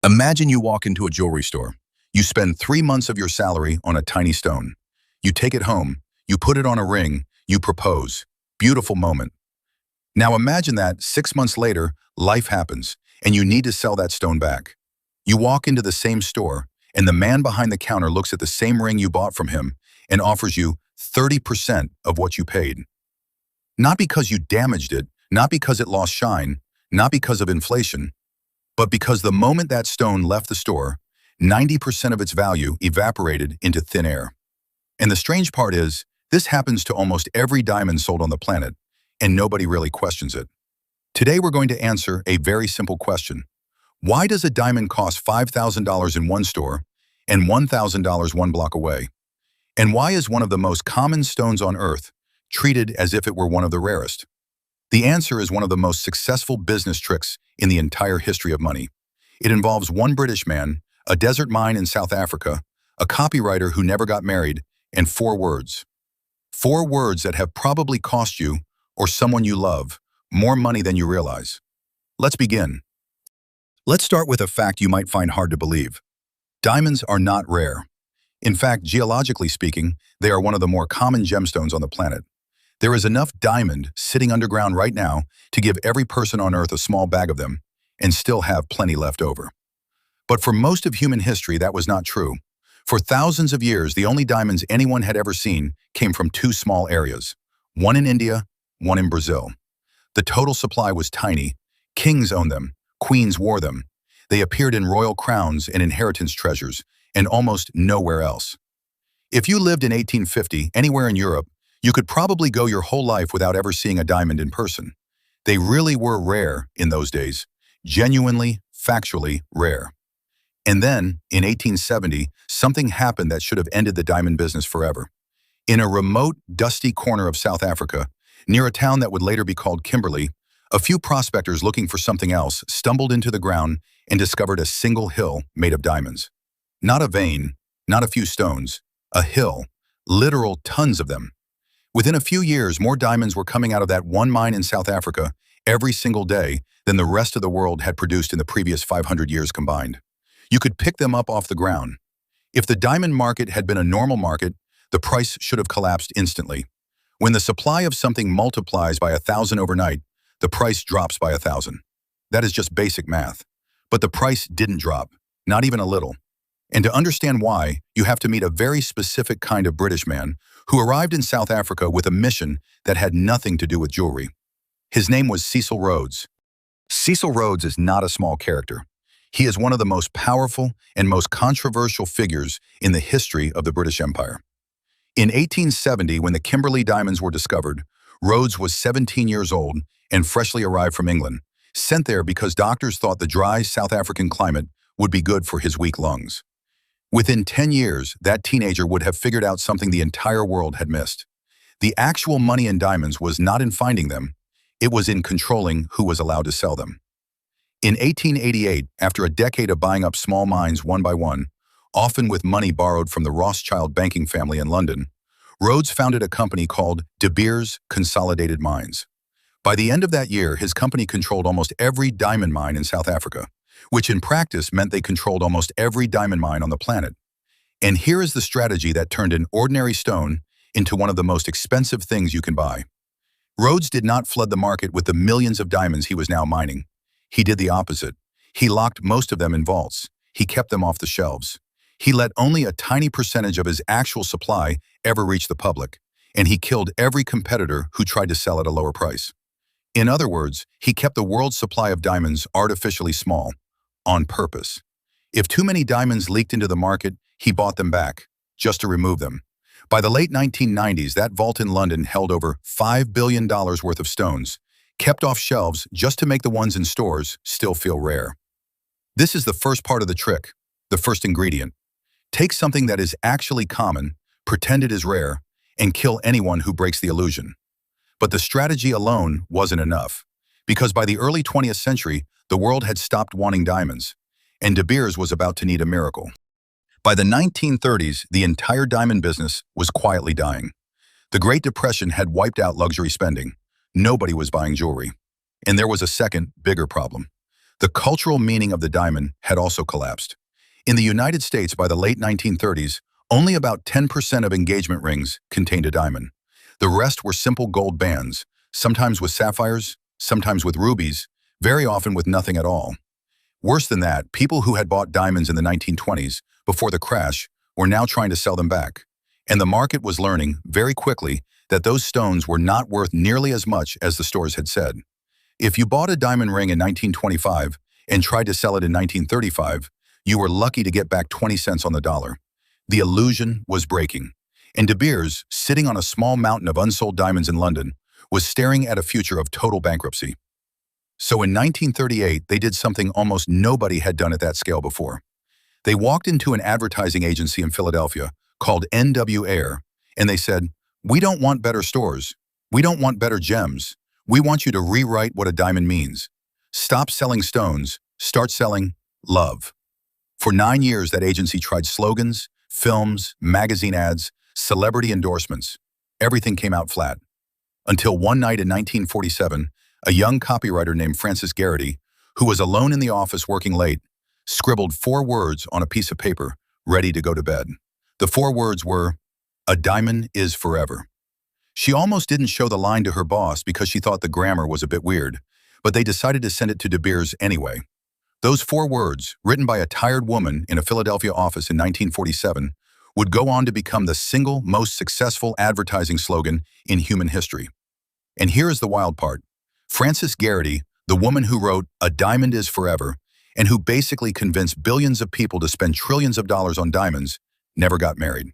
Imagine you walk into a jewelry store. You spend 3 months of your salary on a tiny stone. You take it home, you put it on a ring, you propose. Beautiful moment. Now imagine that 6 months later, life happens, and you need to sell that stone back. You walk into the same store, and the man behind the counter looks at the same ring you bought from him and offers you 30% of what you paid. Not because you damaged it, not because it lost shine, not because of inflation, but because the moment that stone left the store, 90% of its value evaporated into thin air. And the strange part is, this happens to almost every diamond sold on the planet, and nobody really questions it. Today we're going to answer a very simple question. Why does a diamond cost $5,000 in one store and $1,000 one block away? And why is one of the most common stones on Earth treated as if it were one of the rarest? The answer is one of the most successful business tricks in the entire history of money. It involves one British man, a desert mine in South Africa, a copywriter who never got married, and 4 words. 4 words that have probably cost you, or someone you love, more money than you realize. Let's begin. Let's start with a fact you might find hard to believe. Diamonds are not rare. In fact, geologically speaking, they are one of the more common gemstones on the planet. There is enough diamond sitting underground right now to give every person on Earth a small bag of them and still have plenty left over. But for most of human history, that was not true. For thousands of years, the only diamonds anyone had ever seen came from 2 small areas, one in India, one in Brazil. The total supply was tiny. Kings owned them, queens wore them. They appeared in royal crowns and inheritance treasures, and almost nowhere else. If you lived in 1850 anywhere in Europe, you could probably go your whole life without ever seeing a diamond in person. They really were rare in those days, genuinely, factually rare. And then, in 1870, something happened that should have ended the diamond business forever. In a remote, dusty corner of South Africa, near a town that would later be called Kimberley, a few prospectors looking for something else stumbled into the ground and discovered a single hill made of diamonds. Not a vein, not a few stones, a hill, literal tons of them. Within a few years, more diamonds were coming out of that one mine in South Africa every single day than the rest of the world had produced in the previous 500 years combined. You could pick them up off the ground. If the diamond market had been a normal market, the price should have collapsed instantly. When the supply of something multiplies by 1,000 overnight, the price drops by 1,000. That is just basic math. But the price didn't drop, not even a little. And to understand why, you have to meet a very specific kind of British man who arrived in South Africa with a mission that had nothing to do with jewelry. His name was Cecil Rhodes. Cecil Rhodes is not a small character. He is one of the most powerful and most controversial figures in the history of the British Empire. In 1870, when the Kimberley diamonds were discovered, Rhodes was 17 years old and freshly arrived from England, sent there because doctors thought the dry South African climate would be good for his weak lungs. Within 10 years, that teenager would have figured out something the entire world had missed. The actual money in diamonds was not in finding them, it was in controlling who was allowed to sell them. In 1888, after a decade of buying up small mines one by one, often with money borrowed from the Rothschild banking family in London, Rhodes founded a company called De Beers Consolidated Mines. By the end of that year, his company controlled almost every diamond mine in South Africa, which in practice meant they controlled almost every diamond mine on the planet. And here is the strategy that turned an ordinary stone into one of the most expensive things you can buy. Rhodes did not flood the market with the millions of diamonds he was now mining. He did the opposite. He locked most of them in vaults. He kept them off the shelves. He let only a tiny percentage of his actual supply ever reach the public, and he killed every competitor who tried to sell at a lower price. In other words, he kept the world's supply of diamonds artificially small, on purpose. If too many diamonds leaked into the market, he bought them back, just to remove them. By the late 1990s, that vault in London held over $5 billion worth of stones, kept off shelves just to make the ones in stores still feel rare. This is the first part of the trick, the first ingredient. Take something that is actually common, pretend it is rare, and kill anyone who breaks the illusion. But the strategy alone wasn't enough, because by the early 20th century, the world had stopped wanting diamonds, and De Beers was about to need a miracle. By the 1930s, the entire diamond business was quietly dying. The Great Depression had wiped out luxury spending. Nobody was buying jewelry. And there was a second, bigger problem. The cultural meaning of the diamond had also collapsed. In the United States by the late 1930s, only about 10% of engagement rings contained a diamond. The rest were simple gold bands, sometimes with sapphires, sometimes with rubies, very often with nothing at all. Worse than that, people who had bought diamonds in the 1920s, before the crash, were now trying to sell them back. And the market was learning, very quickly, that those stones were not worth nearly as much as the stores had said. If you bought a diamond ring in 1925 and tried to sell it in 1935, you were lucky to get back 20 cents on the dollar. The illusion was breaking. And De Beers, sitting on a small mountain of unsold diamonds in London, was staring at a future of total bankruptcy. So in 1938, they did something almost nobody had done at that scale before. They walked into an advertising agency in Philadelphia called N.W. Ayer, and they said, "We don't want better stores. We don't want better gems. We want you to rewrite what a diamond means. Stop selling stones, start selling love." For 9 years, that agency tried slogans, films, magazine ads, celebrity endorsements. Everything came out flat. Until one night in 1947, a young copywriter named Francis Garrity, who was alone in the office working late, scribbled 4 words on a piece of paper, ready to go to bed. The 4 words were, "A diamond is forever." She almost didn't show the line to her boss because she thought the grammar was a bit weird, but they decided to send it to De Beers anyway. Those 4 words, written by a tired woman in a Philadelphia office in 1947, would go on to become the single most successful advertising slogan in human history. And here is the wild part. Francis Garrity, the woman who wrote "A Diamond is Forever," and who basically convinced billions of people to spend trillions of dollars on diamonds, never got married.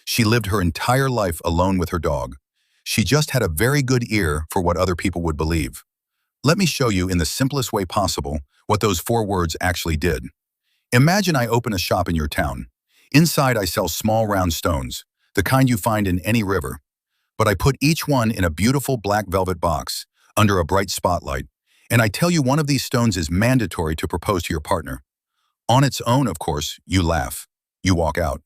She lived her entire life alone with her dog. She just had a very good ear for what other people would believe. Let me show you in the simplest way possible what those 4 words actually did. Imagine I open a shop in your town. Inside I sell small round stones, the kind you find in any river. But I put each one in a beautiful black velvet box, under a bright spotlight, and I tell you one of these stones is mandatory to propose to your partner. On its own, of course, you laugh. You walk out.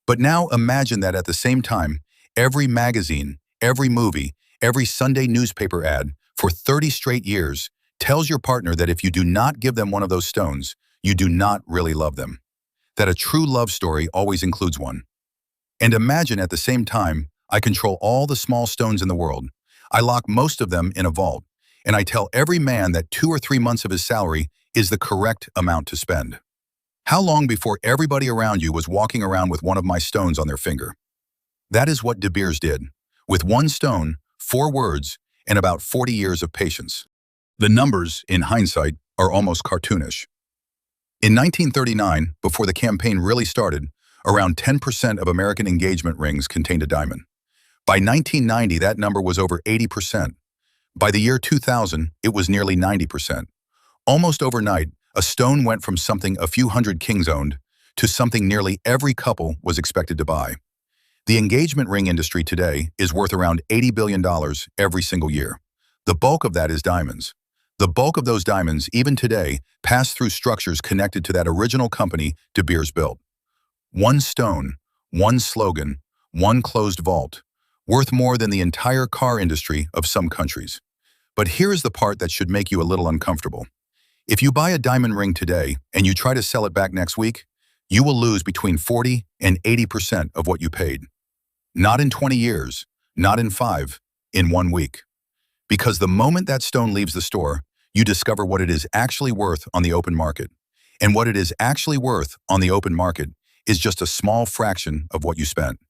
But now imagine that at the same time, every magazine, every movie, every Sunday newspaper ad, for 30 straight years, tells your partner that if you do not give them one of those stones, you do not really love them. That a true love story always includes one. And imagine at the same time, I control all the small stones in the world. I lock most of them in a vault, and I tell every man that 2 or 3 months of his salary is the correct amount to spend. How long before everybody around you was walking around with one of my stones on their finger? That is what De Beers did, with 1 stone, 4 words, and about 40 years of patience. The numbers, in hindsight, are almost cartoonish. In 1939, before the campaign really started, around 10% of American engagement rings contained a diamond. By 1990, that number was over 80%. By the year 2000, it was nearly 90%. Almost overnight, a stone went from something a few hundred kings owned to something nearly every couple was expected to buy. The engagement ring industry today is worth around $80 billion every single year. The bulk of that is diamonds. The bulk of those diamonds, even today, pass through structures connected to that original company De Beers built. 1 stone, 1 slogan, 1 closed vault, worth more than the entire car industry of some countries. But here is the part that should make you a little uncomfortable. If you buy a diamond ring today and you try to sell it back next week, you will lose between 40 and 80% of what you paid. Not in 20 years, not in 5, in 1 week. Because the moment that stone leaves the store, you discover what it is actually worth on the open market. And what it is actually worth on the open market is just a small fraction of what you spent.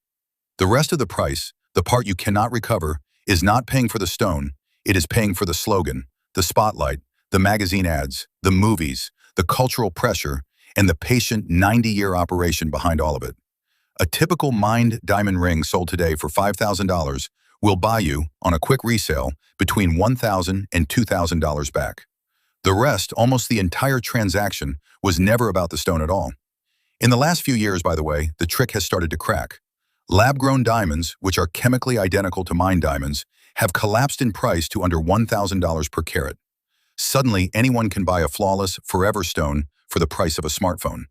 The rest of the price, the part you cannot recover, is not paying for the stone, it is paying for the slogan, the spotlight, the magazine ads, the movies, the cultural pressure, and the patient 90-year operation behind all of it. A typical mined diamond ring sold today for $5,000 will buy you, on a quick resale, between $1,000 and $2,000 back. The rest, almost the entire transaction, was never about the stone at all. In the last few years, by the way, the trick has started to crack. Lab-grown diamonds, which are chemically identical to mined diamonds, have collapsed in price to under $1,000 per carat. Suddenly, anyone can buy a flawless, forever stone for the price of a smartphone.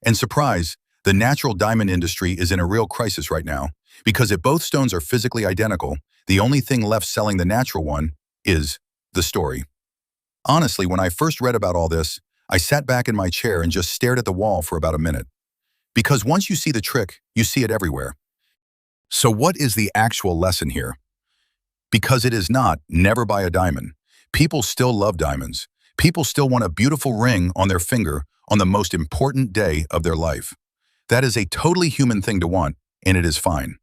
And surprise, the natural diamond industry is in a real crisis right now, because if both stones are physically identical, the only thing left selling the natural one is the story. Honestly, when I first read about all this, I sat back in my chair and just stared at the wall for about a minute. Because once you see the trick, you see it everywhere. So what is the actual lesson here? Because it is not, never buy a diamond. People still love diamonds. People still want a beautiful ring on their finger on the most important day of their life. That is a totally human thing to want, and it is fine.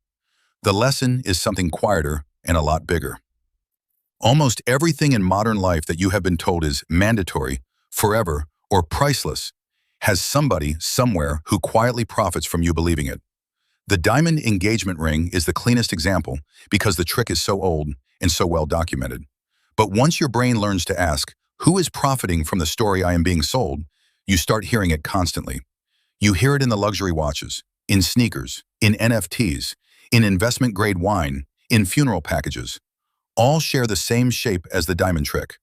The lesson is something quieter and a lot bigger. Almost everything in modern life that you have been told is mandatory, forever, or priceless has somebody, somewhere, who quietly profits from you believing it. The diamond engagement ring is the cleanest example because the trick is so old and so well documented. But once your brain learns to ask, who is profiting from the story I am being sold, you start hearing it constantly. You hear it in the luxury watches, in sneakers, in NFTs, in investment-grade wine, in funeral packages. All share the same shape as the diamond trick.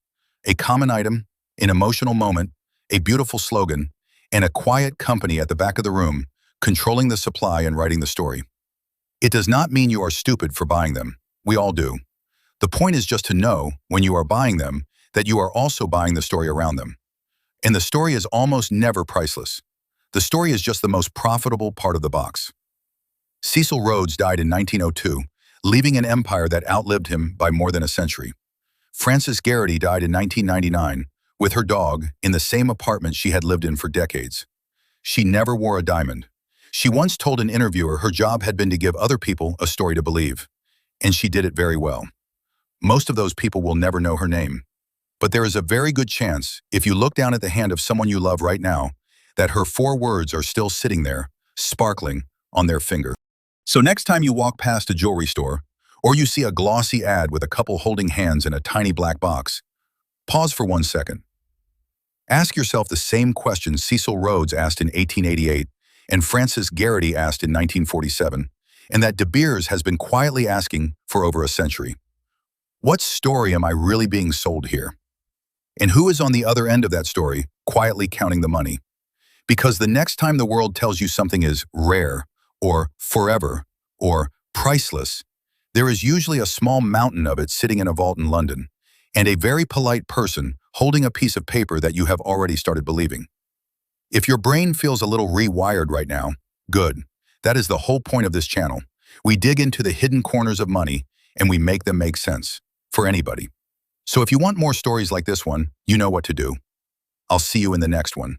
A common item, an emotional moment, a beautiful slogan, and a quiet company at the back of the room, controlling the supply and writing the story. It does not mean you are stupid for buying them. We all do. The point is just to know, when you are buying them, that you are also buying the story around them. And the story is almost never priceless. The story is just the most profitable part of the box. Cecil Rhodes died in 1902, leaving an empire that outlived him by more than a century. Frances Garrity died in 1999, with her dog, in the same apartment she had lived in for decades. She never wore a diamond. She once told an interviewer her job had been to give other people a story to believe, and she did it very well. Most of those people will never know her name. But there is a very good chance, if you look down at the hand of someone you love right now, that her 4 words are still sitting there, sparkling, on their finger. So next time you walk past a jewelry store, or you see a glossy ad with a couple holding hands in a tiny black box, pause for 1 second. Ask yourself the same question Cecil Rhodes asked in 1888 and Frances Garrity asked in 1947, and that De Beers has been quietly asking for over a century. What story am I really being sold here? And who is on the other end of that story, quietly counting the money? Because the next time the world tells you something is rare, or forever, or priceless, there is usually a small mountain of it sitting in a vault in London, and a very polite person holding a piece of paper that you have already started believing. If your brain feels a little rewired right now, good. That is the whole point of this channel. We dig into the hidden corners of money, and we make them make sense, for anybody. So if you want more stories like this one, you know what to do. I'll see you in the next one.